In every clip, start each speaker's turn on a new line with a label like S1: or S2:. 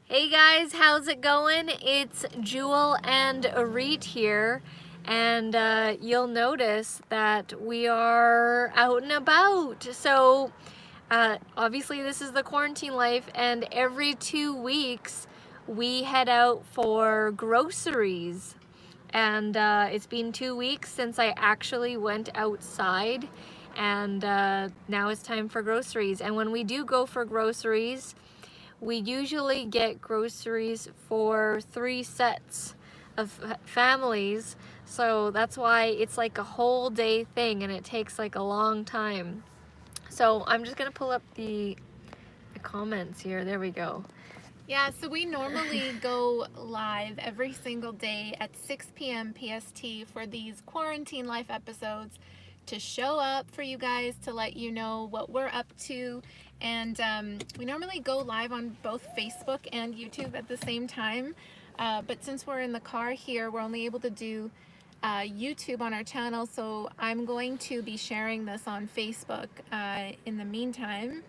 S1: Hey guys, how's it going? It's Jewel and Arit here, and you'll notice that we are out and about. So obviously this is the quarantine life, and every 2 weeks we head out for groceries. And it's been 2 weeks since I actually went outside, and now it's time for groceries. And when we do go for groceries, we usually get groceries for 3 sets of families, so that's why it's like a whole day thing and it takes like a long time. So I'm just gonna pull up the comments here. There we go.
S2: Yeah, so we normally go live every single day at 6 p.m. PST for these quarantine life episodes to show up for you guys, to let you know what we're up to. And we normally go live on both Facebook and YouTube at the same time. But since we're in the car here, we're only able to do YouTube on our channel. So I'm going to be sharing this on Facebook in the meantime.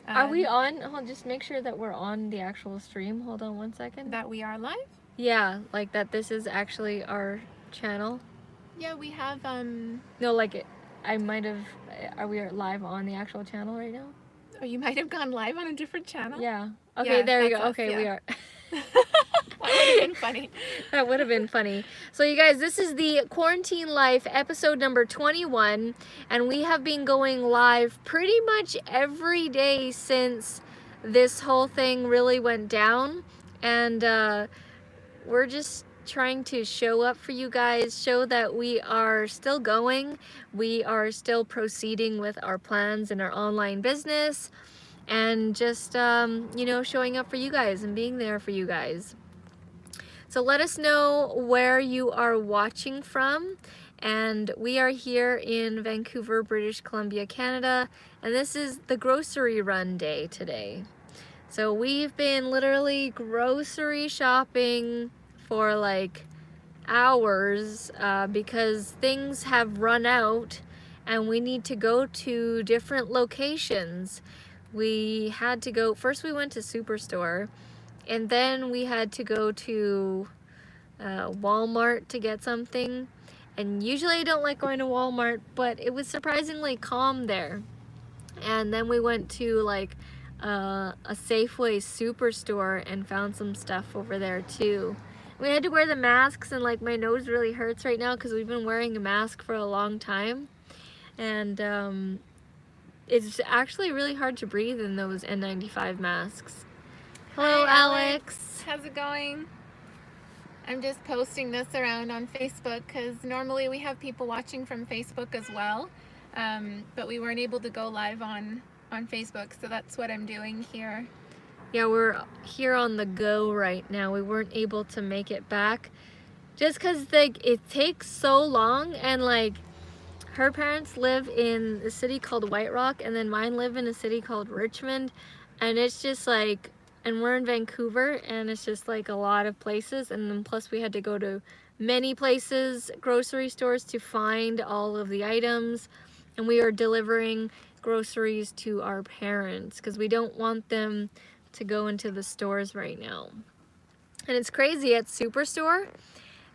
S1: Are we on? Hold, just make sure that we're on the actual stream. Hold on one second.
S2: That we are live?
S1: Yeah, like that this is actually our channel.
S2: Yeah, we have
S1: No, like it, I might have. Are we live on the actual channel right now?
S2: Oh, you might have gone live on a different channel?
S1: Yeah. Okay,
S2: Yeah,
S1: there we go.
S2: that's us,
S1: Okay,
S2: yeah.
S1: we are.
S2: That would have been funny.
S1: That would have been funny. So you guys, this is the Quarantine Life episode number 21, and we have been going live pretty much every day since this whole thing really went down, and we're just trying to show up for you guys, show that we are still going, we are still proceeding with our plans and our online business, and just you know, showing up for you guys and being there for you guys. So let us know where you are watching from, and we are here in Vancouver, British Columbia, Canada, and this is the grocery run day today. So we've been literally grocery shopping for like hours because things have run out and we need to go to different locations. We had to go, first we went to Superstore, and then we had to go to Walmart to get something. And usually I don't like going to Walmart, but it was surprisingly calm there. And then we went to like a Safeway Superstore and found some stuff over there too. We had to wear the masks, and like my nose really hurts right now because we've been wearing a mask for a long time. And it's actually really hard to breathe in those N95 masks. Hello,
S2: Hi,
S1: Alex.
S2: How's it going? I'm just posting this around on Facebook because normally we have people watching from Facebook as well, but we weren't able to go live on Facebook, so that's what I'm doing here.
S1: Yeah, we're here on the go right now. We weren't able to make it back just because like it takes so long, and like her parents live in a city called White Rock, and then mine live in a city called Richmond, and it's just like, and we're in Vancouver, and it's just like a lot of places, and then plus we had to go to many places, grocery stores, to find all of the items, and we are delivering groceries to our parents because we don't want them to go into the stores right now. And it's crazy, at Superstore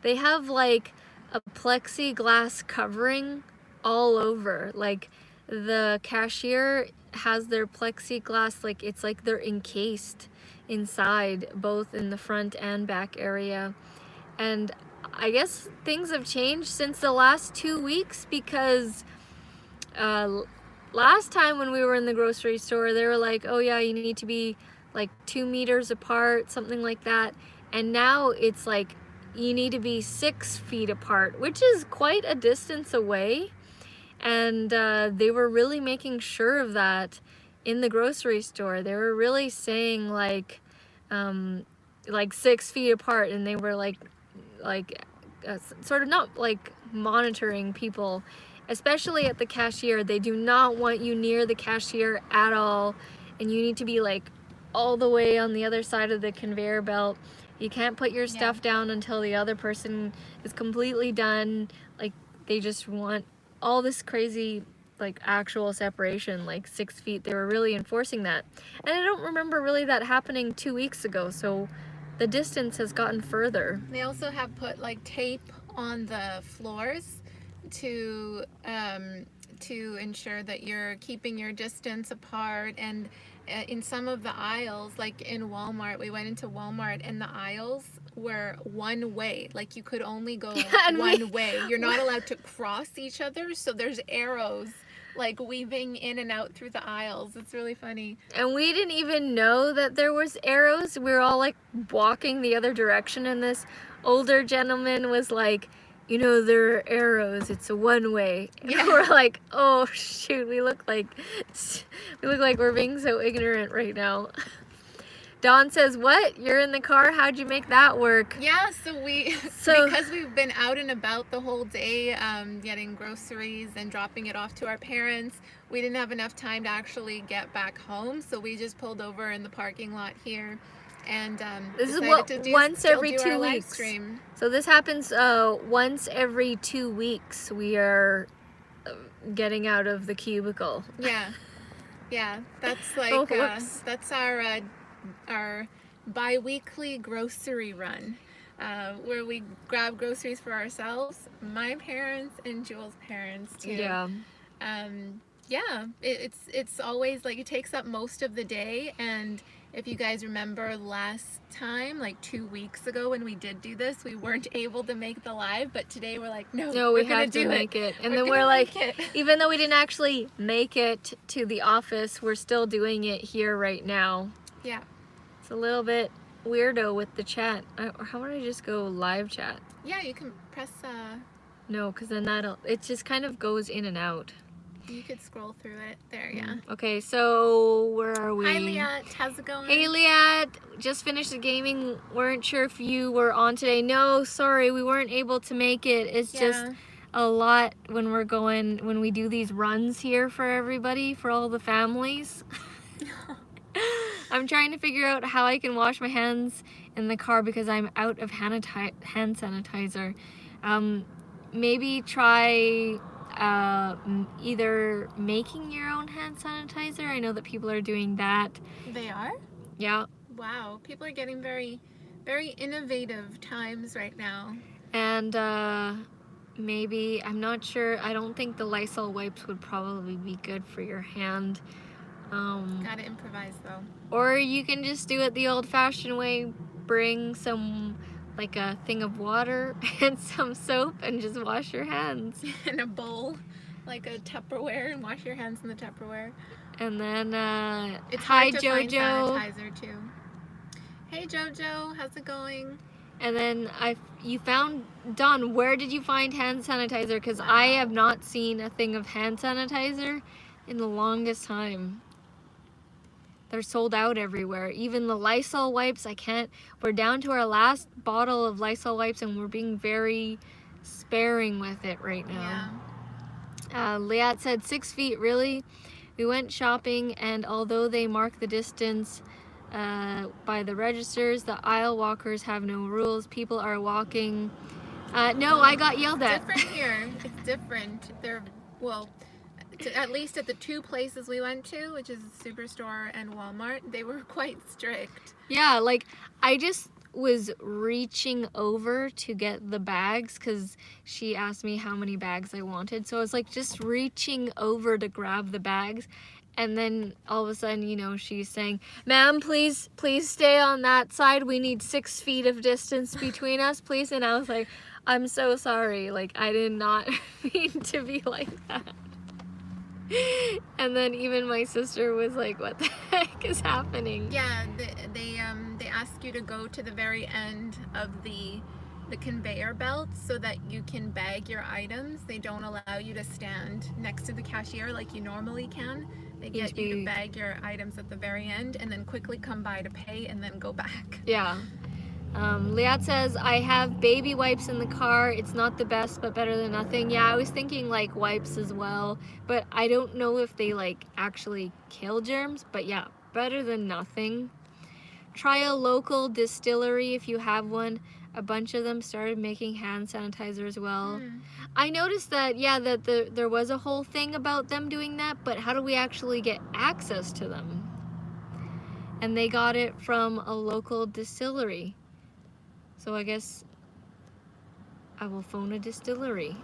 S1: they have like a plexiglass covering all over. Like the cashier has their plexiglass, like it's like they're encased inside, both in the front and back area. And I guess things have changed since the last 2 weeks because last time when we were in the grocery store, they were like, oh yeah, you need to be like 2 meters apart, something like that. And now it's like you need to be 6 feet apart, which is quite a distance away. And they were really making sure of that in the grocery store. They were really saying like 6 feet apart, and they were like sort of not like monitoring people, especially at the cashier. They do not want you near the cashier at all, and you need to be like all the way on the other side of the conveyor belt. You can't put your stuff down until the other person is completely done. Like they just want all this crazy like actual separation, like 6 feet. They were really enforcing that. And I don't remember really that happening 2 weeks ago, so the distance has gotten further.
S2: They also have put like tape on the floors to ensure that you're keeping your distance apart. And in some of the aisles, like in Walmart, we went into Walmart and the aisles were one way. Like you could only go one way. You're not allowed to cross each other, so there's arrows like weaving in and out through the aisles. It's really funny.
S1: And we didn't even know that there was arrows. We were all like walking the other direction, and this older gentleman was like, you know, there are arrows, it's a one way. And
S2: Yeah.
S1: we're like, oh shoot, we look like we're being so ignorant right now. Dawn says, what? You're in the car? How'd you make that work?
S2: Yeah, so because we've been out and about the whole day, getting groceries and dropping it off to our parents, we didn't have enough time to actually get back home, so we just pulled over in the parking lot here. And
S1: this is what once every 2 weeks.
S2: Stream.
S1: So this happens once every 2 weeks. We are getting out of the cubicle.
S2: Yeah, that's like
S1: Oh,
S2: that's our bi-weekly grocery run, where we grab groceries for ourselves, my parents and Jewel's parents too.
S1: Yeah.
S2: It's always like it takes up most of the day. And if you guys remember last time, like 2 weeks ago when we did do this, we weren't able to make the live, but today we're like, no,
S1: we have to make it. And then we're like, even though we didn't actually make it to the office, we're still doing it here right now.
S2: Yeah.
S1: It's a little bit weirdo with the chat. How about I just go live chat?
S2: Yeah, you can press
S1: No, because then it just kind of goes in and out.
S2: You could scroll through it. There, yeah.
S1: Okay, so where are we?
S2: Hi, Liat. How's it going?
S1: Hey, Liat. Just finished the gaming. Weren't sure if you were on today. No, sorry, we weren't able to make it. It's just a lot when we do these runs here for everybody, for all the families. I'm trying to figure out how I can wash my hands in the car because I'm out of hand sanitizer. Maybe try either making your own hand sanitizer. I know that people are doing that.
S2: They are?
S1: Yeah.
S2: Wow, people are getting very, very innovative times right now.
S1: And maybe, I'm not sure, I don't think the Lysol wipes would probably be good for your hand.
S2: Gotta improvise though.
S1: Or you can just do it the old-fashioned way. Bring some, like a thing of water and some soap and just wash your hands.
S2: In a bowl, like a Tupperware, and wash your hands in the Tupperware.
S1: And then,
S2: it's
S1: hi
S2: hard to
S1: Jojo.
S2: find sanitizer too. Hey Jojo, how's it going?
S1: And then you found, Dawn, where did you find hand sanitizer? Because I have not seen a thing of hand sanitizer in the longest time. They're sold out everywhere. Even the Lysol wipes, we're down to our last bottle of Lysol wipes and we're being very sparing with it right now.
S2: Yeah.
S1: Liat said 6 feet, really? We went shopping and although they mark the distance by the registers, the aisle walkers have no rules. People are walking. No, I got yelled at.
S2: It's different here. It's different. At least at the two places we went to, which is Superstore and Walmart, they were quite strict.
S1: Yeah, like I just was reaching over to get the bags because she asked me how many bags I wanted. So I was like just reaching over to grab the bags. And then all of a sudden, you know, she's saying, ma'am, please stay on that side. We need 6 feet of distance between us, please. And I was like, I'm so sorry. Like, I did not mean to be like that. And then even my sister was like, what the heck is happening?
S2: Yeah, they ask you to go to the very end of the conveyor belt so that you can bag your items. They don't allow you to stand next to the cashier like you normally can. They get you to bag your items at the very end and then quickly come by to pay and then go back.
S1: Yeah. Liat says, I have baby wipes in the car. It's not the best, but better than nothing. Yeah, I was thinking like wipes as well, but I don't know if they like actually kill germs, but yeah, better than nothing. Try a local distillery if you have one. a bunch of them started making hand sanitizer as well.
S2: Hmm.
S1: I noticed that, yeah, that there was a whole thing about them doing that, but how do we actually get access to them? And they got it from a local distillery. So I guess I will phone a distillery.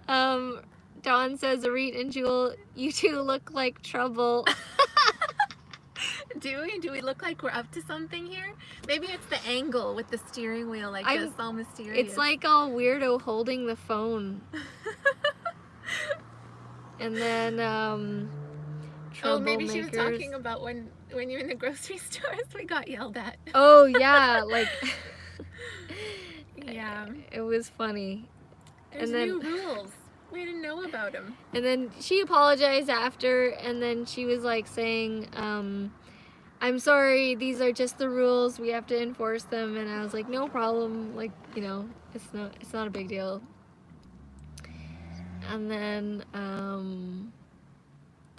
S1: Dawn says, Arit and Jewel, you two look like trouble.
S2: Do we? Do we look like we're up to something here? Maybe it's the angle with the steering wheel, like it's all mysterious.
S1: It's like all weirdo holding the phone. And then,
S2: oh, maybe she was
S1: troublemakers.
S2: talking about when you're in the grocery stores, we got yelled at.
S1: Oh, yeah, like,
S2: yeah.
S1: it was funny.
S2: There's
S1: And then-
S2: new rules. We didn't know about them.
S1: And then she apologized after, and then she was like saying, I'm sorry, these are just the rules, we have to enforce them. And I was like, no problem, like, you know, it's not a big deal. And then,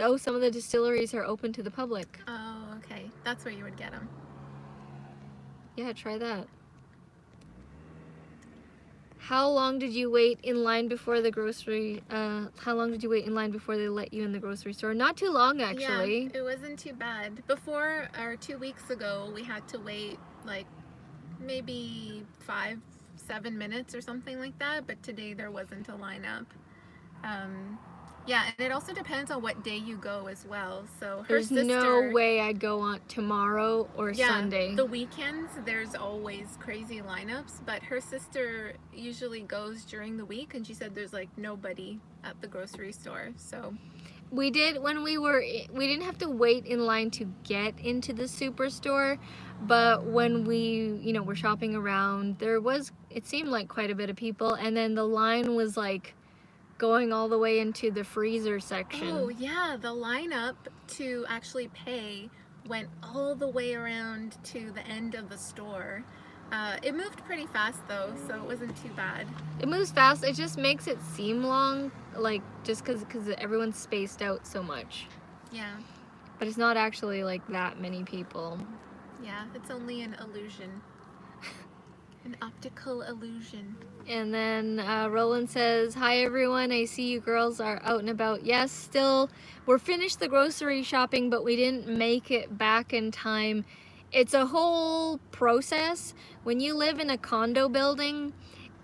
S1: oh, some of the distilleries are open to the public.
S2: Oh, okay. That's where you would get them.
S1: Yeah, try that. How long did you wait in line before the grocery, how long did you wait in line before they let you in the grocery store? Not too long, actually.
S2: Yeah, it wasn't too bad. Before, or 2 weeks ago, we had to wait like maybe 5-7 minutes or something like that, but today there wasn't a lineup. Yeah, and it also depends on what day you go as well. So her
S1: There's
S2: sister,
S1: no way I'd go on tomorrow or Sunday.
S2: The weekends there's always crazy lineups, but her sister usually goes during the week, and she said there's like nobody at the grocery store. So
S1: We did when we didn't have to wait in line to get into the superstore, but when we, you know, were shopping around, it seemed like quite a bit of people, and then the line was like going all the way into the freezer section.
S2: oh yeah, the lineup to actually pay went all the way around to the end of the store. It moved pretty fast though, so it wasn't too bad.
S1: It moves fast. It just makes it seem long, like just because everyone's spaced out so much.
S2: Yeah,
S1: But it's not actually like that many people.
S2: yeah, it's only an illusion. An optical illusion.
S1: And then Roland says, hi everyone, I see you girls are out and about. Yes, still, we're finished the grocery shopping, but we didn't make it back in time. It's a whole process. When you live in a condo building,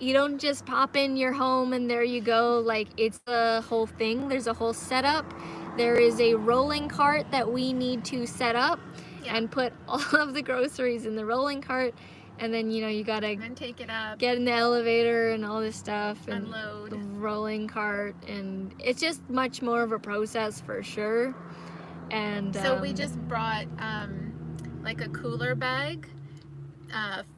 S1: you don't just pop in your home and there you go. Like, it's a whole thing. There's a whole setup. There is a rolling cart that we need to set up and put all of the groceries in the rolling cart. And then, you know, you gotta
S2: And then take it up,
S1: get in the elevator and all this stuff. And
S2: unload.
S1: the rolling cart. And it's just much more of a process for sure. And
S2: So we just brought like a cooler bag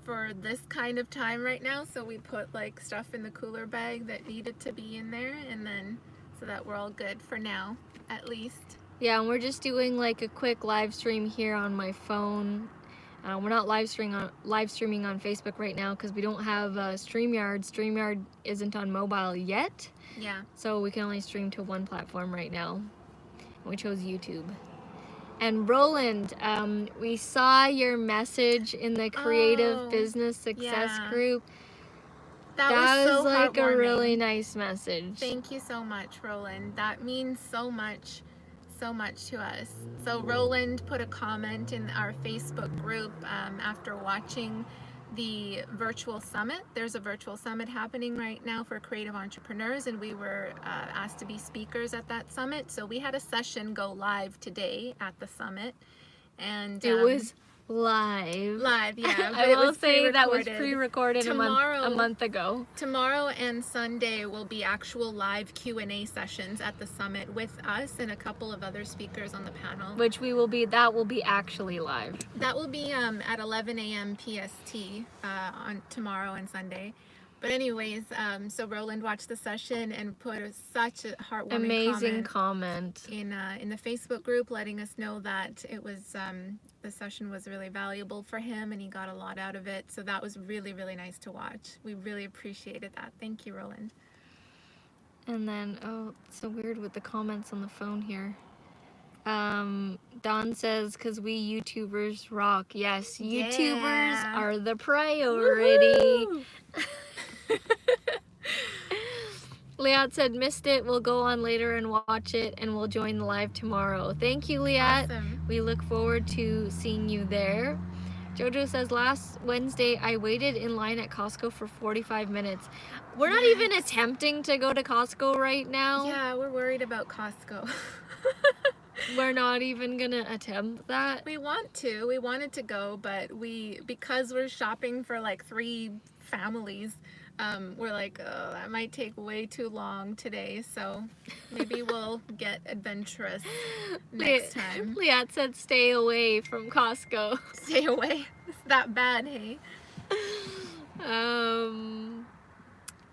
S2: for this kind of time right now. So we put like stuff in the cooler bag that needed to be in there, and then so that we're all good for now, at least.
S1: yeah, and we're just doing like a quick live stream here on my phone. We're not live streaming on Facebook right now because we don't have StreamYard. StreamYard isn't on mobile yet,
S2: Yeah.
S1: so we can only stream to one platform right now. We chose YouTube. And Roland, we saw your message in the Creative
S2: Oh,
S1: Business Success
S2: yeah.
S1: group.
S2: That
S1: was
S2: so
S1: like a
S2: heartwarming.
S1: really nice message.
S2: Thank you so much, Roland. That means so much to us. So Roland put a comment in our Facebook group after watching the virtual summit. There's a virtual summit happening right now for creative entrepreneurs, and we were asked to be speakers at that summit. So we had a session go live today at the summit, and
S1: It was live,
S2: yeah.
S1: I
S2: but it
S1: will
S2: was
S1: say that was
S2: pre-recorded.
S1: pre-recorded a month ago.
S2: Tomorrow and Sunday will be actual live Q&A sessions at the summit with us and a couple of other speakers on the panel.
S1: Which that will be actually live.
S2: That will be at 11 a.m. PST on tomorrow and Sunday. But anyways, so Roland watched the session and put such a heartwarming
S1: Amazing
S2: comment
S1: comment.
S2: in the Facebook group, letting us know that it was the session was really valuable for him and he got a lot out of it. So that was really, really nice to watch. We really appreciated that. Thank you, Roland.
S1: And then, oh, it's so weird with the comments on the phone here. Don says, because we YouTubers rock. Yes, YouTubers
S2: Yeah.
S1: are the priority. Liat said, missed it. We'll go on later and watch it, and we'll join the live tomorrow. Thank you, Liat.
S2: Awesome.
S1: We look forward to seeing you there. Jojo says, last Wednesday, I waited in line at Costco for 45 minutes. We're not even attempting to go to Costco right now.
S2: Yeah, we're worried about Costco.
S1: We're not even gonna attempt that.
S2: We wanted to go, but because we're shopping for like 3 families, we're like, oh, that might take way too long today, so maybe we'll get adventurous next time.
S1: Liat said stay away from Costco.
S2: Stay away. It's that bad, hey?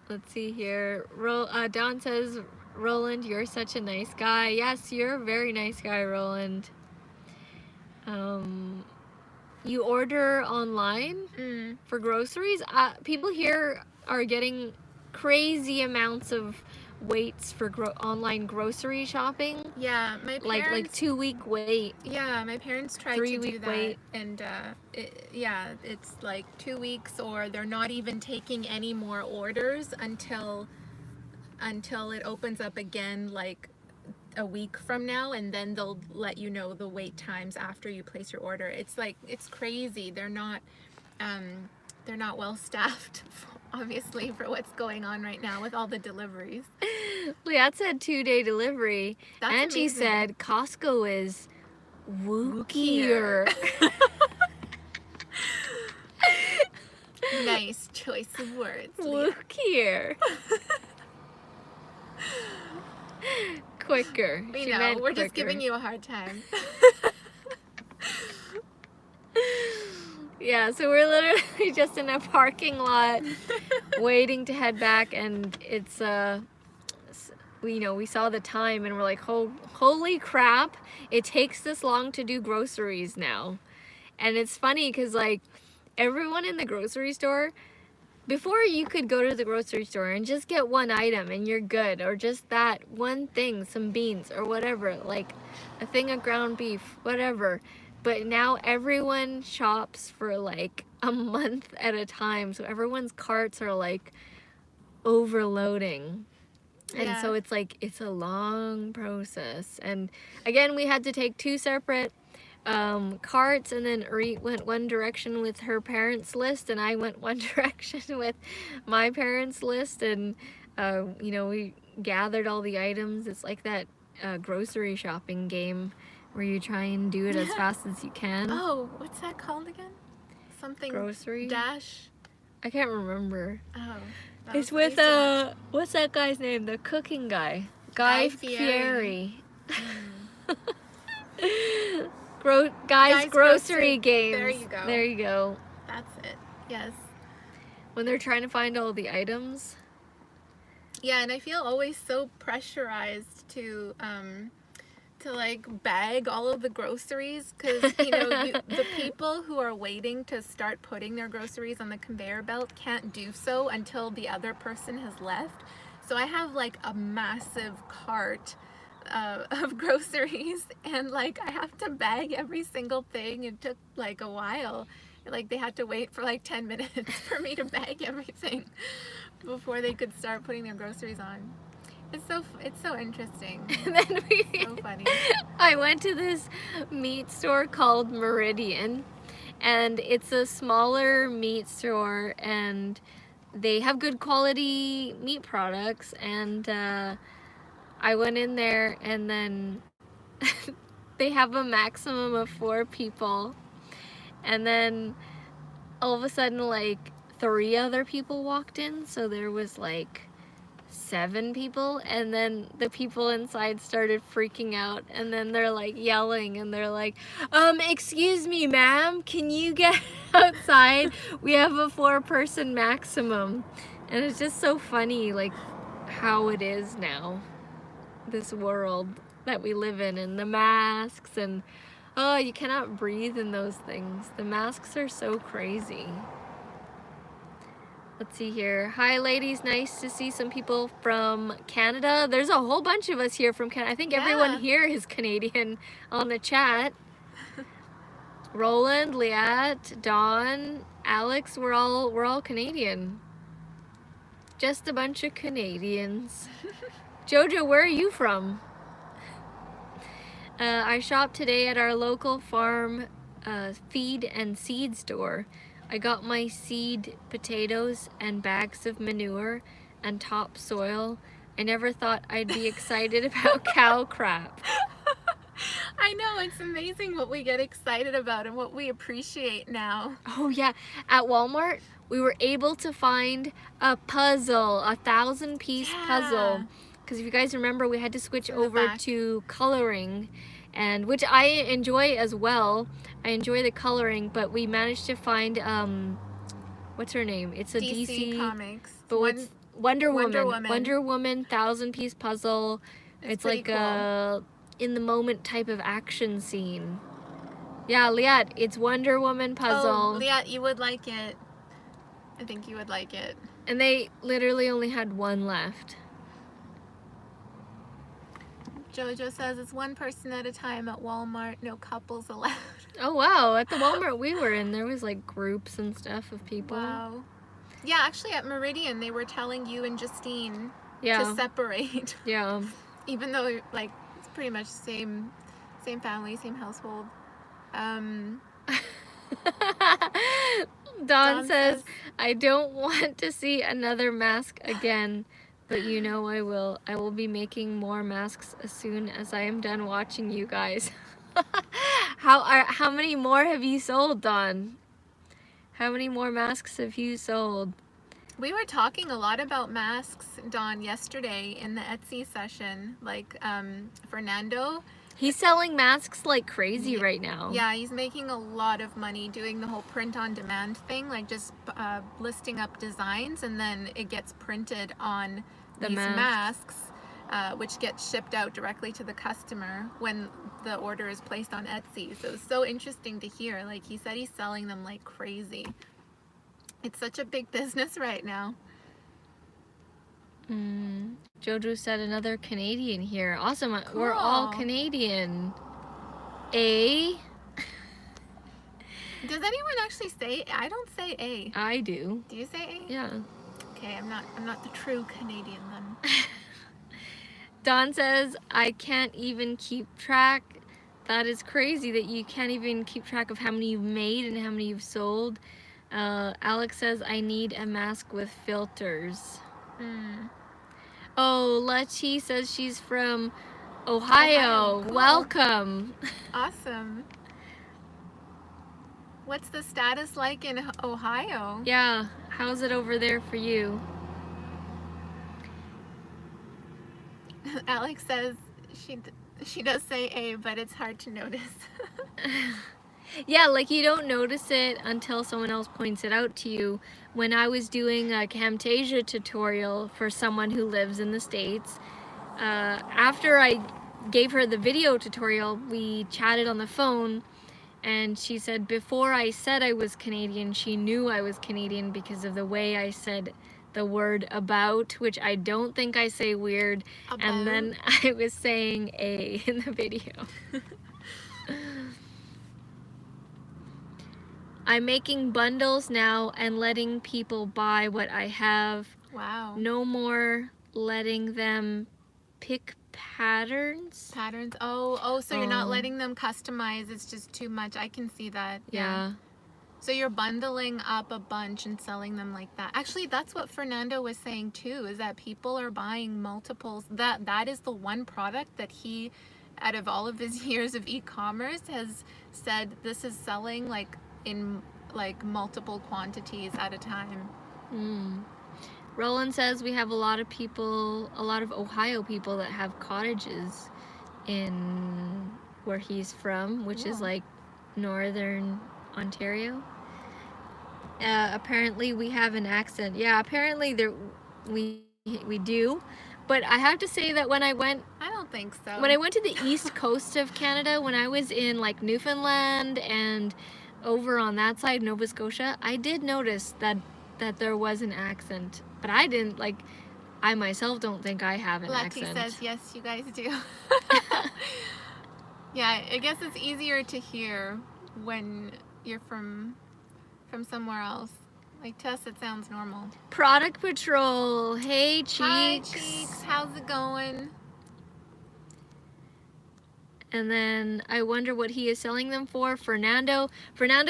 S1: Let's see here. Don says, Roland, you're such a nice guy. Yes, you're a very nice guy, Roland. You order online for groceries? People here are getting crazy amounts of waits for online grocery shopping.
S2: Yeah, my parents...
S1: Like 2-week wait.
S2: Yeah, my parents tried to do that.
S1: Wait.
S2: And it's like 2 weeks, or they're not even taking any more orders until it opens up again like a week from now, and then they'll let you know the wait times after you place your order. It's crazy. They're not well staffed, obviously, for what's going on right now with all the deliveries.
S1: Liat said 2-day delivery.
S2: That's
S1: Angie
S2: amazing.
S1: said Costco is wookier.
S2: Nice choice of words.
S1: Wookier. Quicker.
S2: We
S1: She
S2: know,
S1: meant
S2: we're just
S1: quicker.
S2: giving you a hard time.
S1: Yeah, so we're literally just in a parking lot waiting to head back, and it's we saw the time and we're like, holy crap, it takes this long to do groceries now. And it's funny because like everyone in the grocery store, before you could go to the grocery store and just get one item and you're good, or just that one thing, some beans or whatever, like a thing of ground beef, whatever. But now everyone shops for like a month at a time, so everyone's carts are like overloading. And so it's like, it's a long process. And again, we had to take 2 separate carts, and then Uri went one direction with her parents' list, and I went one direction with my parents' list, and we gathered all the items. It's like that grocery shopping game where you try and do it as fast as you can.
S2: Oh, what's that called again? Something
S1: grocery
S2: dash?
S1: I can't remember.
S2: Oh,
S1: it's with what's that guy's name? The cooking guy, Guy Fieri. Guys grocery games.
S2: There you go.
S1: There you go.
S2: That's it. Yes.
S1: When they're trying to find all the items.
S2: Yeah, and I feel always so pressurized to like bag all of the groceries, because the people who are waiting to start putting their groceries on the conveyor belt can't do so until the other person has left. So I have like a massive cart of groceries, and like I have to bag every single thing. It took like a while. Like they had to wait for like 10 minutes for me to bag everything before they could start putting their groceries on. It's so interesting.
S1: And then
S2: so funny.
S1: I went to this meat store called Meridian, and it's a smaller meat store, and they have good quality meat products. And I went in there, and then they have a maximum of 4 people, and then all of a sudden like 3 other people walked in, so there was like 7 people, and then the people inside started freaking out, and then they're like yelling, and they're like, excuse me ma'am, can you get outside? We have a 4-person maximum. And it's just so funny like how it is now, this world that we live in, and the masks, and you cannot breathe in those things. The masks are so crazy. Let's see here. Hi, ladies. Nice to see some people from Canada. There's a whole bunch of us here from Canada. I think everyone
S2: Yeah.
S1: here is Canadian on the chat. Roland, Liat, Dawn, Alex, we're all Canadian. Just a bunch of Canadians. Jojo, where are you from? I shopped today at our local farm feed and seed store. I got my seed potatoes and bags of manure and topsoil. I never thought I'd be excited about cow crap.
S2: I know, it's amazing what we get excited about and what we appreciate now.
S1: Oh yeah, at Walmart we were able to find a puzzle, a 1,000-piece puzzle. Because if you guys remember, we had to switch over to coloring, and which I enjoy as well. I enjoy the coloring, but we managed to find what's her name? It's a DC
S2: Comics.
S1: but what's Wonder Woman.
S2: Wonder
S1: Woman 1,000-piece puzzle. It's like
S2: cool.
S1: a in the moment type of action scene. Yeah, Liat, it's Wonder Woman puzzle.
S2: Oh, Liat, you would like it. I think you would like it.
S1: And they literally only had one left.
S2: Jojo says it's one person at a time at Walmart, no couples allowed.
S1: Oh wow, at the Walmart we were in, there was like groups and stuff of people.
S2: Wow. Yeah, actually at Meridian they were telling you and Justine
S1: Yeah.
S2: to separate.
S1: Yeah.
S2: Even though like it's pretty much same family, same household.
S1: Dawn says, I don't want to see another mask again, but you know I will. I will be making more masks as soon as I am done watching you guys. How many more have you sold, Dawn? How many more masks have you sold?
S2: We were talking a lot about masks, Dawn, yesterday in the Etsy session. Like Fernando.
S1: He's selling masks like crazy right now.
S2: Yeah, he's making a lot of money doing the whole print on demand thing, like just listing up designs and then it gets printed on these masks, which get shipped out directly to the customer when the order is placed on Etsy. So it's so interesting to hear. Like he said he's selling them like crazy. It's such a big business right now.
S1: Jojo said another Canadian here. Awesome.
S2: Cool.
S1: We're all Canadian. A?
S2: Does anyone actually say? I don't say A.
S1: I do.
S2: Do you say A?
S1: Yeah.
S2: Okay, I'm not the true Canadian then.
S1: Dawn says, I can't even keep track. That is crazy that you can't even keep track of how many you've made and how many you've sold. Alex says, I need a mask with filters. Oh, Letty says she's from Ohio.
S2: Cool.
S1: Welcome.
S2: Awesome. What's the status like in Ohio?
S1: Yeah, how's it over there for you?
S2: Alex says she does say A, but it's hard to notice.
S1: Yeah, like you don't notice it until someone else points it out to you. When I was doing a Camtasia tutorial for someone who lives in the States, after I gave her the video tutorial, we chatted on the phone, and she said before I said I was Canadian, she knew I was Canadian because of the way I said the word about, which I don't think I say weird, and then I was saying A in the video. I'm making bundles now and letting people buy what I have.
S2: Wow.
S1: No more letting them pick patterns.
S2: Oh, so you're not letting them customize. It's just too much. I can see that.
S1: Yeah.
S2: So you're bundling up a bunch and selling them like that. Actually, that's what Fernando was saying too, is that people are buying multiples. That is the one product that he, out of all of his years of e-commerce, has said this is selling like in like multiple quantities at a time.
S1: Roland says we have a lot of Ohio people that have cottages in where he's from, which is like northern Ontario. Apparently we have an accent. Yeah, apparently we do. But I have to say that when I went to the east coast of Canada, when I was in like Newfoundland and over on that side, Nova Scotia, I did notice that that there was an accent, but I didn't, like, I myself don't think I have an
S2: Letty
S1: accent.
S2: says, yes, you guys do. Yeah, I guess it's easier to hear when you're from somewhere else. Like, to us, it sounds normal.
S1: Product Patrol, hey Cheeks.
S2: Hi, Cheeks, how's it going?
S1: And then I wonder what he is selling them for. Fernando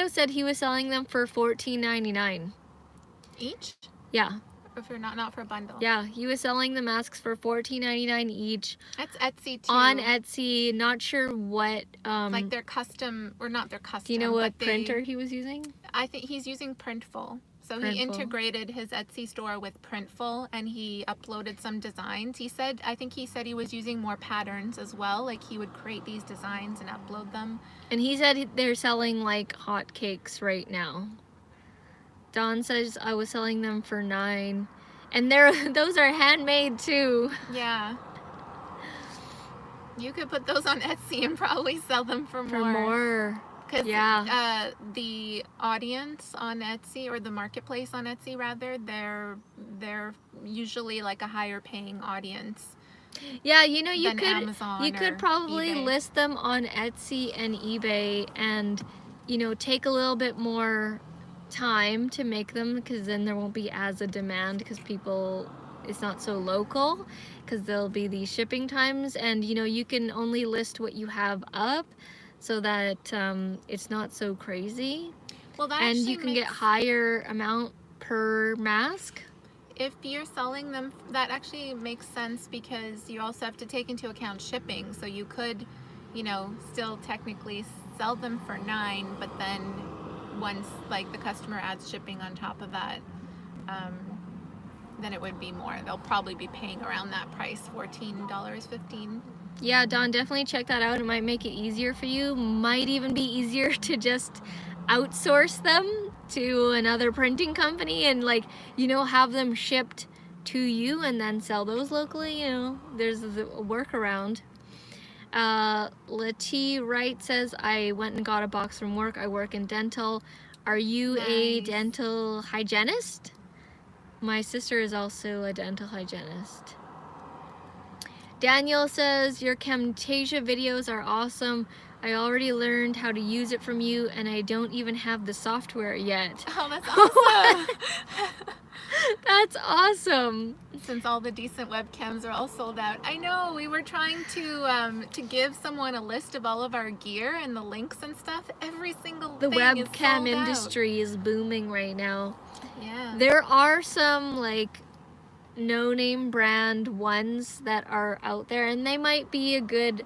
S1: said he was selling them for $14.99
S2: Each?
S1: Yeah.
S2: Or for not for a bundle?
S1: Yeah, he was selling the masks for $14.99 each.
S2: That's Etsy too.
S1: On Etsy, not sure what
S2: like their custom, or not their custom.
S1: Do you know what printer he was using?
S2: I think he's using Printful. So
S1: Printful.
S2: He integrated his Etsy store with Printful, and he uploaded some designs. I think he said he was using more patterns as well. Like, he would create these designs and upload them.
S1: And he said they're selling like hotcakes right now. Dawn says I was selling them for $9, and those are handmade too.
S2: Yeah. You could put those on Etsy and probably sell them for more. Because the audience on Etsy, or the marketplace on Etsy rather, they're usually like a higher paying audience.
S1: Yeah, you could probably
S2: eBay.
S1: list them on Etsy and eBay, and take a little bit more time to make them, because then there won't be as a demand, because it's not so local, because there'll be these shipping times, and you can only list what you have up, so that it's not so crazy.
S2: Well, that
S1: and you can get higher amount per mask.
S2: If you're selling them, that actually makes sense, because you also have to take into account shipping. So you could, still technically sell them for $9, but then once like the customer adds shipping on top of that, then it would be more. They'll probably be paying around that price, $14, $15.
S1: Yeah, Dawn, definitely check that out. It might make it easier for you. Might even be easier to just outsource them to another printing company and have them shipped to you and then sell those locally. There's a workaround. Letty Wright says, I went and got a box from work. I work in dental. Are you a dental hygienist? My sister is also a dental hygienist. Daniel says, your Camtasia videos are awesome. I already learned how to use it from you, and I don't even have the software yet.
S2: Oh, that's awesome.
S1: That's awesome.
S2: Since all the decent webcams are all sold out. I know, we were trying to give someone a list of all of our gear and the links and stuff. Every single thing is sold out.
S1: The webcam industry is booming right now.
S2: Yeah.
S1: There are some no-name brand ones that are out there, and they might be a good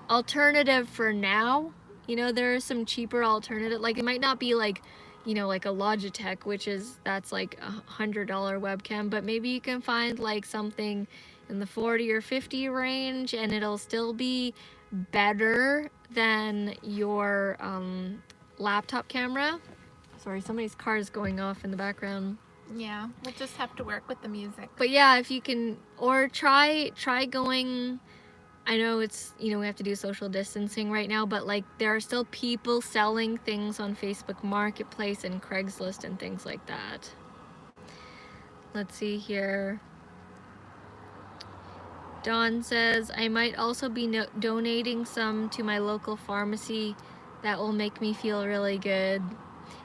S1: alternative for now. There are some cheaper alternative, it might not be like a Logitech, that's like $100 webcam, but maybe you can find something in the 40 or 50 range, and it'll still be better than your laptop camera. Sorry, somebody's car is going off in the background.
S2: Yeah, we'll just have to work with the music.
S1: But yeah, if you can, or try going, I know it's, we have to do social distancing right now, but there are still people selling things on Facebook Marketplace and Craigslist and things like that. Let's see here. Dawn says, I might also be donating some to my local pharmacy. That will make me feel really good.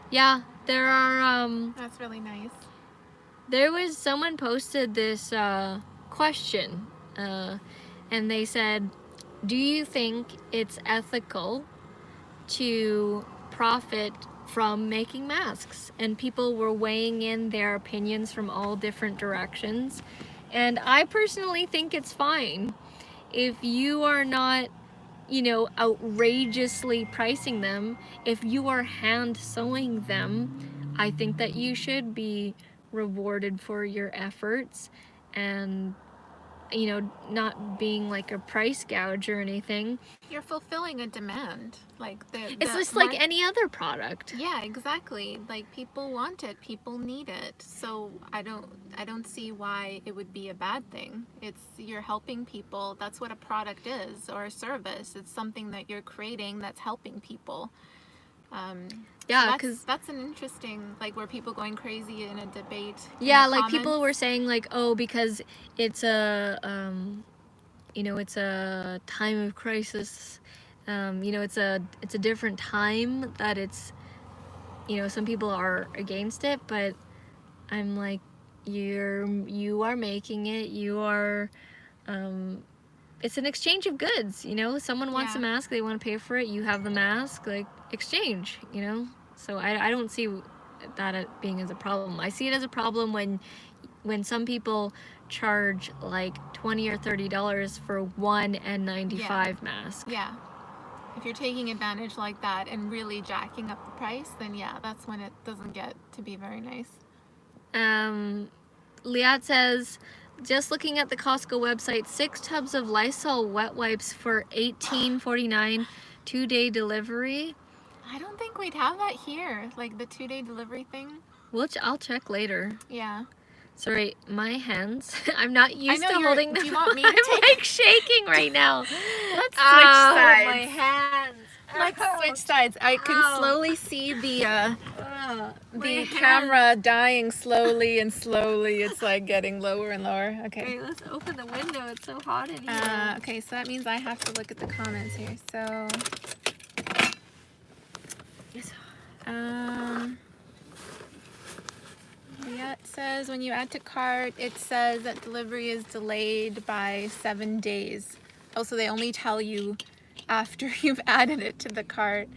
S1: Yeah, there are,
S2: that's really nice.
S1: There was someone posted this question, and they said, do you think it's ethical to profit from making masks? And people were weighing in their opinions from all different directions. And I personally think it's fine. If you are not, outrageously pricing them, if you are hand sewing them, I think that you should be rewarded for your efforts, and not being a price gouge or anything.
S2: You're fulfilling a demand.
S1: It's just like any other product.
S2: Yeah, exactly. People want it, people need it. So I don't see why it would be a bad thing. You're helping people. That's what a product is, or a service. It's something that you're creating that's helping people.
S1: Yeah,
S2: so
S1: because
S2: that's an interesting, like, were people going crazy in a debate?
S1: yeah,
S2: in the
S1: like people
S2: comments?
S1: were saying like, oh, because it's a it's a time of crisis. It's a different time that it's some people are against it, but I'm like, you are making it. You are it's an exchange of goods, someone wants a
S2: Yeah.
S1: mask, they want to pay for it, you have the mask, like exchange. So I don't see that being as a problem. I see it as a problem when some people charge like $20 or $30 for one N95 mask.
S2: Yeah. If you're taking advantage like that and really jacking up the price, then yeah, that's when it doesn't get to be very nice.
S1: Liat says, just looking at the Costco website, 6 tubs of Lysol wet wipes for $18.49, 2-day delivery.
S2: I don't think we'd have that here, like the 2-day delivery thing.
S1: I'll check later.
S2: Yeah.
S1: Sorry, my hands. I'm not used to
S2: you're-
S1: holding them.
S2: do you want me to
S1: I'm
S2: take-
S1: like shaking right now.
S2: Let's switch
S1: Ow,
S2: sides.
S1: my hands.
S2: Let's
S1: Ow.
S2: switch sides. I can
S1: Ow.
S2: slowly see the
S1: My hands.
S2: camera dying slowly and slowly. It's like getting lower and lower. Okay.
S1: Okay, let's open the window. It's so hot in here.
S2: Okay, so that means I have to look at the comments here. So, yeah, it says when you add to cart, it says that delivery is delayed by 7 days. Also, they only tell you after you've added it to the cart.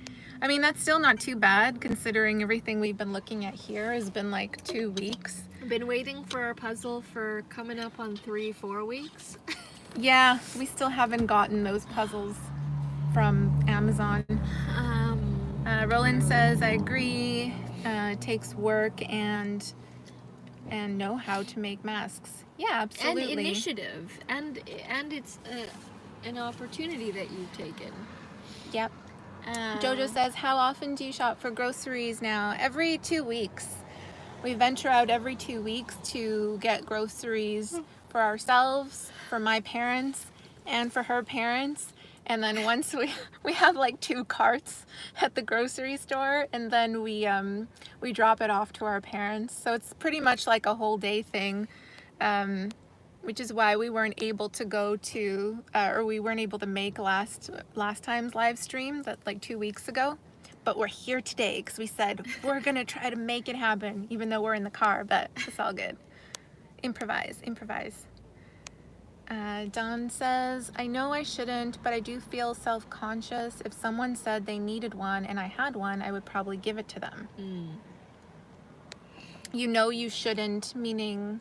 S2: I mean, that's still not too bad considering everything we've been looking at here has been like 2 weeks.
S1: Been waiting for our puzzle for coming up on 3-4 weeks.
S2: Yeah, we still haven't gotten those puzzles from Amazon. Roland says, I agree. It takes work and know-how to make masks. Yeah, absolutely.
S1: And initiative, and it's an opportunity that you've taken.
S2: Yep. Jojo says, how often do you shop for groceries now? Every 2 weeks. We venture out every 2 weeks to get groceries for ourselves, for my parents, and for her parents. And then once we have like 2 carts at the grocery store, and then we drop it off to our parents. So it's pretty much like a whole day thing, which is why we weren't able to go to, or we weren't able to make last time's live stream, that like 2 weeks ago. But we're here today because we said we're gonna try to make it happen, even though we're in the car. But it's all good. Improvise. Don says, I know I shouldn't, but I do feel self-conscious. If someone said they needed one and I had one, I would probably give it to them. You know you shouldn't, meaning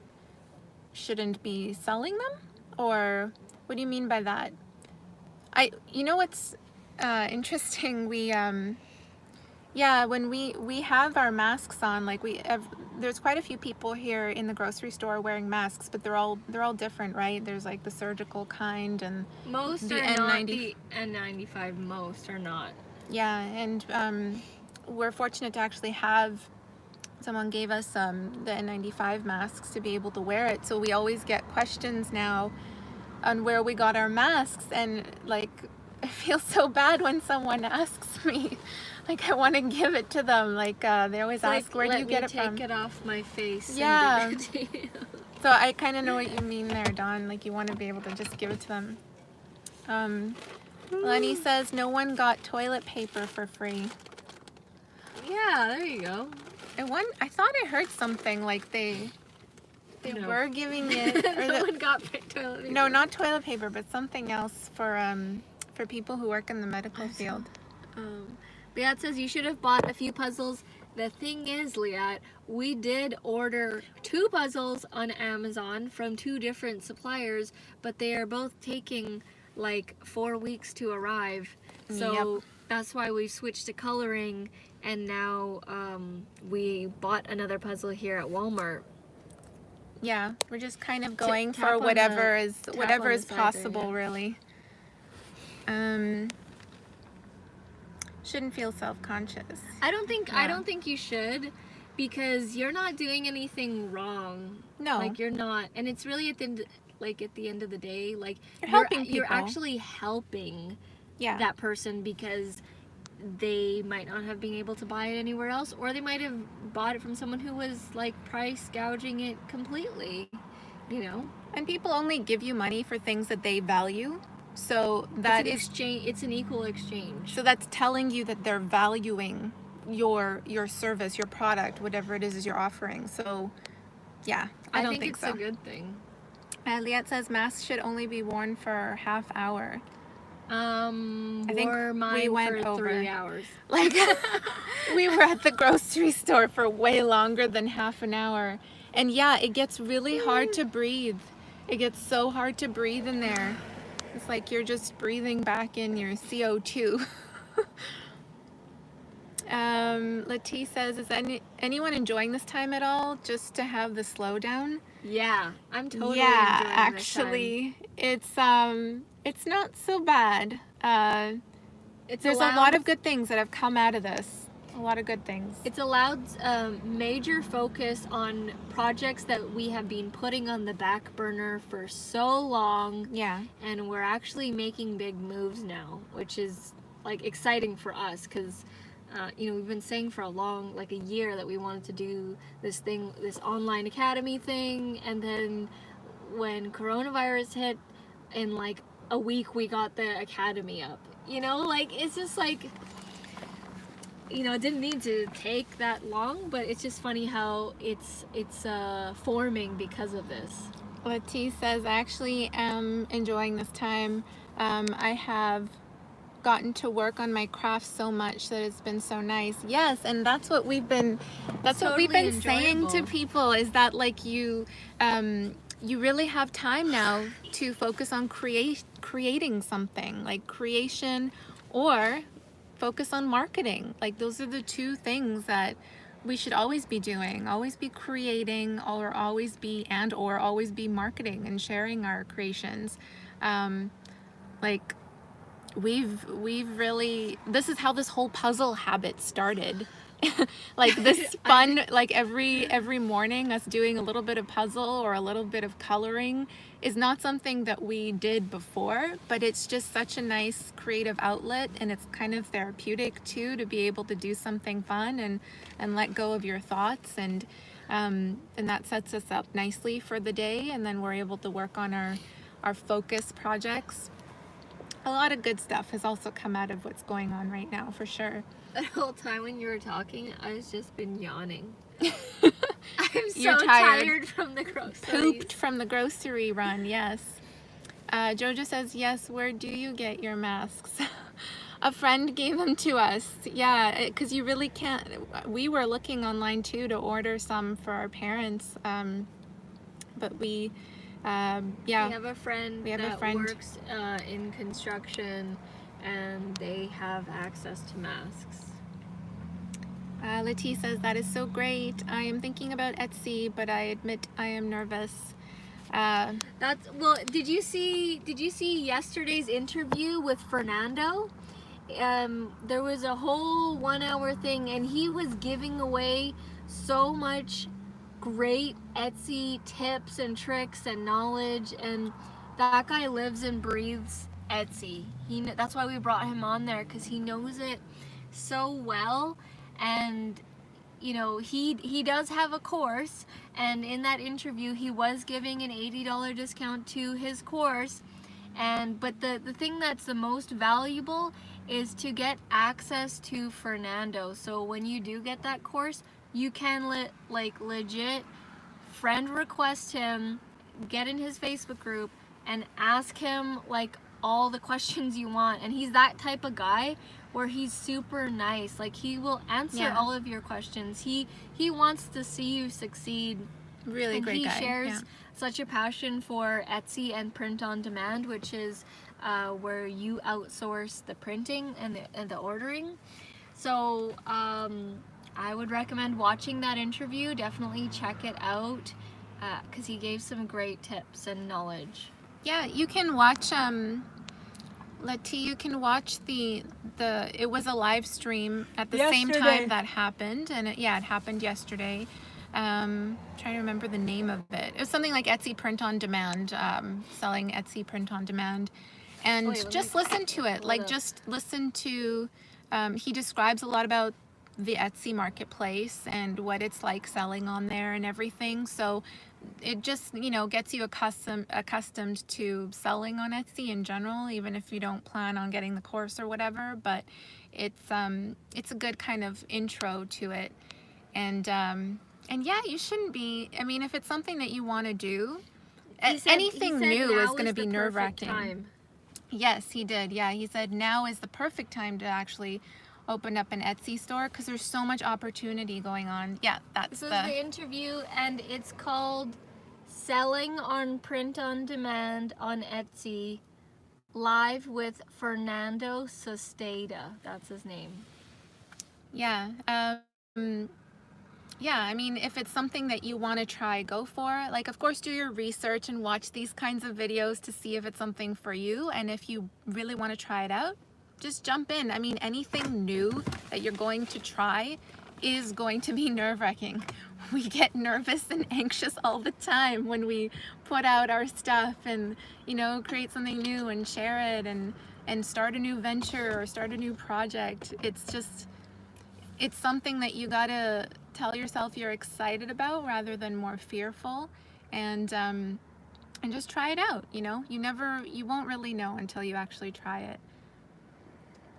S2: shouldn't be selling them? Or what do you mean by that? You know what's interesting? When we have our masks on, like there's quite a few people here in the grocery store wearing masks, but they're all different, right? There's like the surgical kind and
S1: Most
S2: the
S1: are not the N95. Most are not.
S2: Yeah, and we're fortunate to actually have someone gave us the N95 masks to be able to wear it. So we always get questions now on where we got our masks, and like I feel so bad when someone asks me. Like I want to give it to them. Like they always ask, where do you get it from?
S1: Take it off my face.
S2: Yeah.
S1: And give it to you.
S2: So I kind of know what you mean there, Dawn. Like you want to be able to just give it to them. Lenny says no one got toilet paper for free.
S1: Yeah, there you go.
S2: I thought I heard something like they were giving it. Or
S1: Someone got toilet paper.
S2: No, not toilet paper, but something else for people who work in the medical field.
S1: Liat says you should have bought a few puzzles. The thing is, Liat, we did order 2 puzzles on Amazon from 2 different suppliers, but they are both taking like 4 weeks to arrive. So that's why we switched to coloring, and now we bought another puzzle here at Walmart.
S2: Yeah, we're just kind of going
S1: Tap
S2: for
S1: on
S2: whatever
S1: the
S2: is
S1: side there,
S2: possible,
S1: yeah.
S2: really. Shouldn't feel self-conscious.
S1: I don't think you should, because you're not doing anything wrong.
S2: No.
S1: Like you're not, and it's really at the end of the day, like
S2: You're helping people.
S1: You're actually helping
S2: Yeah.
S1: that person, because they might not have been able to buy it anywhere else, or they might have bought it from someone who was like price gouging it completely, you know.
S2: And people only give you money for things that they value. So that is
S1: exchange. It's an equal exchange.
S2: So that's telling you that they're valuing your service, your product, whatever it is you're offering. So yeah, I don't think
S1: it's
S2: so.
S1: a good thing.
S2: Liette says masks should only be worn for half hour.
S1: I think we went for over 3 hours.
S2: Like we were at the grocery store for way longer than half an hour. And yeah, it gets really hard to breathe. It gets so hard to breathe in there. It's like you're just breathing back in your CO2. Lettie says, is anyone enjoying this time at all? Just to have the slowdown?
S1: Yeah, I'm totally enjoying this time.
S2: Actually, it's not so bad. There's a lot of good things that have come out of this. A lot of good things.
S1: It's allowed major focus on projects that we have been putting on the back burner for so long.
S2: Yeah.
S1: And we're actually making big moves now, which is like exciting for us because we've been saying for like a year that we wanted to do this online academy thing, and then when coronavirus hit, in like a week we got the academy up. It's just like, it didn't need to take that long, but it's just funny how it's forming because of this.
S2: Lettie says, I actually am enjoying this time. I have gotten to work on my craft so much that it's been so nice. Yes, and that's what we've been saying to people, is that like you really have time now to focus on creating something, like creation, or focus on marketing. Like those are the two things that we should always be doing, always be creating, or always be marketing and sharing our creations. We've really, this is how this whole puzzle habit started. Like this fun, like every morning us doing a little bit of puzzle or a little bit of coloring is not something that we did before, but it's just such a nice creative outlet, and it's kind of therapeutic too, to be able to do something fun and let go of your thoughts, and that sets us up nicely for the day, and then we're able to work on our focus projects. A lot of good stuff has also come out of what's going on right now, for sure.
S1: The whole time when you were talking, I was just been yawning. I'm so tired from the groceries.
S2: Pooped from the grocery run, yes. Jojo says, yes, where do you get your masks? A friend gave them to us. Yeah, because you really can't. We were looking online too to order some for our parents, but we... We have a friend that works in construction, and they have access to masks. Lettie says, that is so great. I am thinking about Etsy, but I admit I am nervous.
S1: Did you see yesterday's interview with Fernando? There was a whole 1 hour thing, and he was giving away so much great Etsy tips and tricks and knowledge, and that guy lives and breathes Etsy. That's why we brought him on there, because he knows it so well. And he does have a course, and in that interview he was giving an $80 discount to his course, but the thing that's the most valuable is to get access to Fernando. So when you do get that course, you can legit friend request him, get in his Facebook group, and ask him like all the questions you want. And he's that type of guy where he's super nice. Like, he will answer all of your questions. He wants to see you succeed.
S2: Really great guy.
S1: He shares such a passion for Etsy and print on demand, which is where you outsource the printing and the ordering. So I would recommend watching that interview. Definitely check it out, because he gave some great tips and knowledge.
S2: Yeah, you can watch, Lettie, you can watch it was a live stream at the same time that happened, and it happened yesterday. Trying to remember the name of it. It was something like Etsy Print on Demand, selling Etsy Print on Demand. And just listen to it. Like, just listen to he describes a lot about the Etsy marketplace and what it's like selling on there and everything. So it just, you know, gets you accustomed to selling on Etsy in general, even if you don't plan on getting the course or whatever. But it's a good kind of intro to it. And yeah, you shouldn't be. I mean, if it's something that you want to do, anything new is going to be nerve-wracking. Yes, he did. Yeah, he said now is the perfect time to actually open up an Etsy store because there's so much opportunity going on. Yeah, that's
S1: this is the interview, and it's called Selling on Print on Demand on Etsy, live with Fernando Susteda. That's his name.
S2: Yeah. Yeah, I mean, if it's something that you want to try, go for it. Like, of course, do your research and watch these kinds of videos to see if it's something for you. And if you really want to try it out, just jump in. I mean, anything new that you're going to try is going to be nerve-wracking. We get nervous and anxious all the time when we put out our stuff and, you know, create something new and share it and start a new venture or start a new project. It's just, it's something that you gotta tell yourself you're excited about rather than more fearful, and just try it out. You know, you won't really know until you actually try it.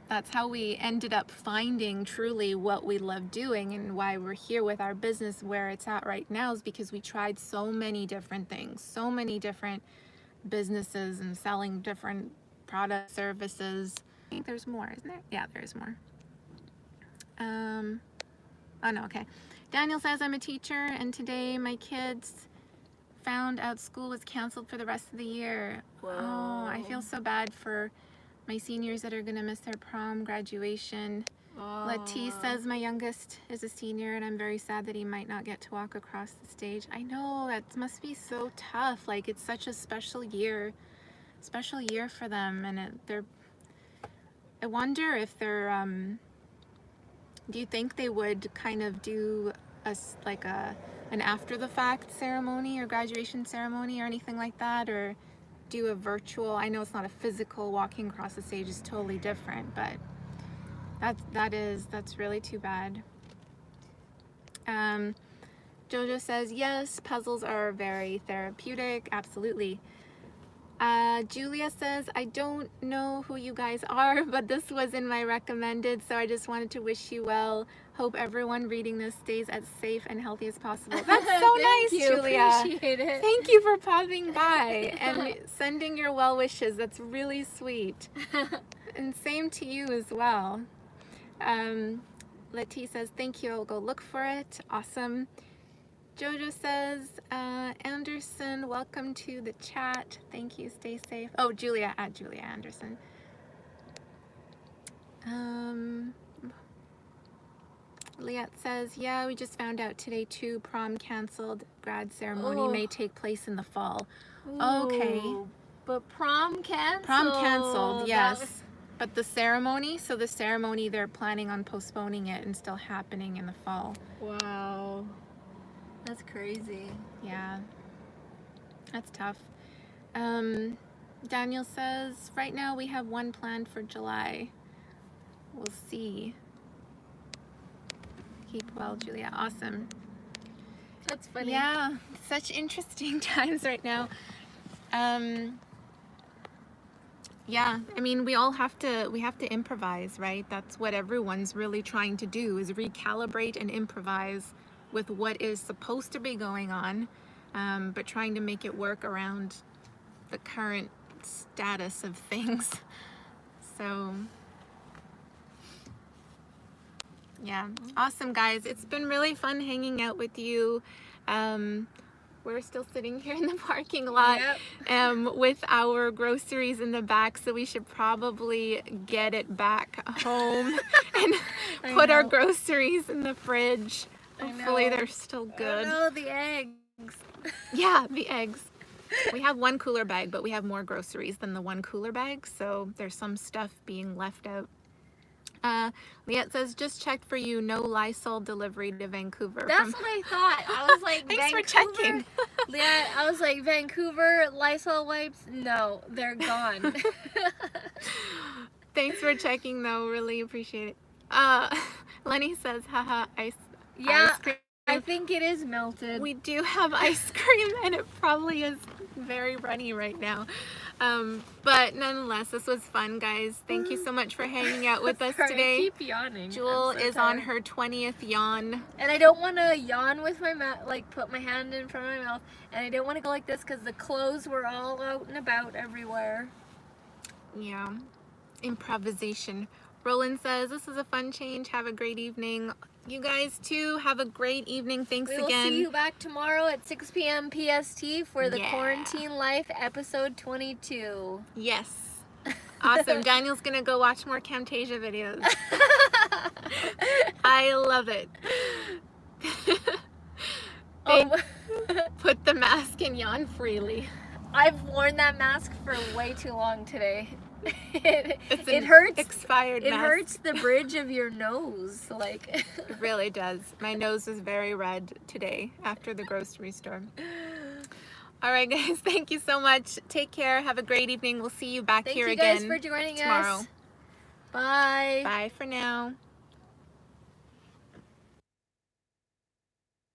S2: That's how we ended up finding truly what we love doing, and why we're here with our business where it's at right now is because we tried so many different things, so many different businesses and selling different product services. I think there's more, isn't there? Yeah, there's more. Oh no, okay. Daniel says, I'm a teacher and today my kids found out school was canceled for the rest of the year.
S1: Whoa.
S2: Oh, I feel so bad for my seniors that are gonna miss their prom, graduation.
S1: Oh.
S2: Latif says, my youngest is a senior and I'm very sad that he might not get to walk across the stage. I know, that must be so tough. Like, it's such a special year for them, and I wonder if they're, do you think they would kind of do an after the fact ceremony or graduation ceremony or anything like that, or do a virtual? I know it's not a physical, walking across the stage is totally different, but that's really too bad. Jojo says, yes, puzzles are very therapeutic. Absolutely. Julia says, I don't know who you guys are, but this was in my recommended, so I just wanted to wish you well. Hope everyone reading this stays as safe and healthy as possible. That's so nice, Julia.
S1: Appreciate it.
S2: Thank you for popping by and sending your well wishes. That's really sweet. And same to you as well. Letty says, thank you. I'll go look for it. Awesome. Jojo says, Anderson, welcome to the chat. Thank you. Stay safe. Oh, Julia, at Julia Anderson. Liat says, yeah, we just found out today too. Prom canceled. Grad ceremony may take place in the fall.
S1: Ooh,
S2: okay.
S1: But prom canceled.
S2: Prom canceled, yes. But the ceremony, so the ceremony, they're planning on postponing it and still happening in the fall.
S1: Wow. That's crazy.
S2: Yeah, that's tough. Daniel says, right now we have one planned for July. We'll see. Keep well, Julia. Awesome.
S1: That's funny.
S2: Yeah, such interesting times right now. Yeah, I mean, we have to improvise, right? That's what everyone's really trying to do, is recalibrate and improvise with what is supposed to be going on, but trying to make it work around the current status of things. So yeah, awesome guys. It's been really fun hanging out with you. We're still sitting here in the parking lot. Yep. With our groceries in the back, so we should probably get it back home and put our groceries in the fridge. Hopefully they're still good.
S1: Oh no, the eggs.
S2: Yeah, the eggs. We have one cooler bag, but we have more groceries than the one cooler bag, so there's some stuff being left out. Liette says, just checked for you, no Lysol delivery to Vancouver.
S1: That's what I thought. I was like,
S2: thanks
S1: Vancouver?
S2: for checking.
S1: Liette, I was like, Vancouver Lysol wipes? No, they're gone.
S2: Thanks for checking though, really appreciate it. Lenny says, haha,
S1: Yeah,
S2: ice cream.
S1: I think it is melted.
S2: We do have ice cream, and it probably is very runny right now. But nonetheless, this was fun, guys. Thank you so much for hanging out with us
S1: Sorry,
S2: today.
S1: I keep yawning.
S2: Jewel
S1: I'm so
S2: is on
S1: tired.
S2: her 20th yawn.
S1: And I don't want to yawn with my mouth, like put my hand in front of my mouth. And I don't want to go like this because the clothes were all out and about everywhere.
S2: Yeah, improvisation. Roland says, this is a fun change. Have a great evening. You guys too, have a great evening. Thanks again.
S1: We will see you back tomorrow at 6 p.m. PST for the
S2: Yeah.
S1: Quarantine Life episode 22.
S2: Yes. Awesome. Daniel's gonna go watch more Camtasia videos. I love it. Put the mask and yawn freely.
S1: I've worn that mask for way too long today.
S2: It's
S1: it hurts.
S2: Expired
S1: It
S2: mask.
S1: hurts the bridge of your nose. Like
S2: It really does. My nose is very red today after the grocery store. All right, guys. Thank you so much. Take care. Have a great evening. We'll see you back here again
S1: Thank you guys for joining
S2: tomorrow.
S1: us. Bye.
S2: Bye for now.